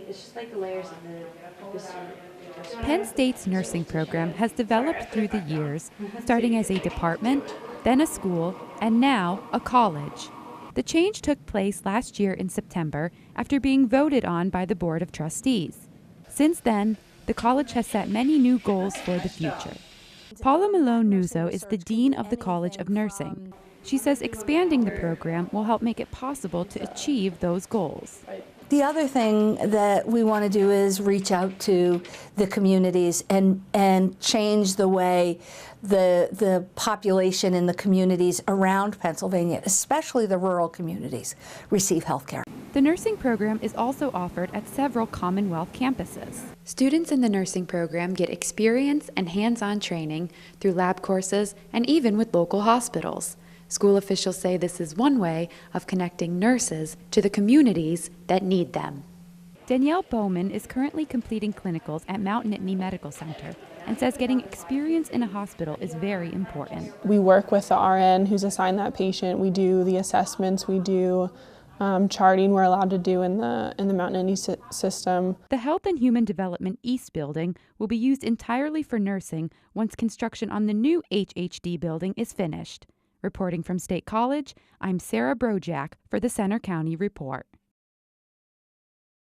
It's just like the layers of the suit. Penn State's nursing program has developed through the years, starting as a department, then a school, and now a college. The change took place last year in September after being voted on by the Board of Trustees. Since then, the college has set many new goals for the future. Paula Malone-Nuzzo is the Dean of the College of Nursing. She says expanding the program will help make it possible to achieve those goals. The other thing that we want to do is reach out to the communities and change the way the population in the communities around Pennsylvania, especially the rural communities, receive health care. The nursing program is also offered at several Commonwealth campuses. Students in the nursing program get experience and hands-on training through lab courses and even with local hospitals. School officials say this is one way of connecting nurses to the communities that need them. Danielle Bowman is currently completing clinicals at Mount Nittany Medical Center and says getting experience in a hospital is very important. We work with the RN who's assigned that patient. We do the assessments, we do charting we're allowed to do in the Mount Nittany system. The Health and Human Development East building will be used entirely for nursing once construction on the new HHD building is finished. Reporting from State College, I'm Sarah Brojak for the Center County Report.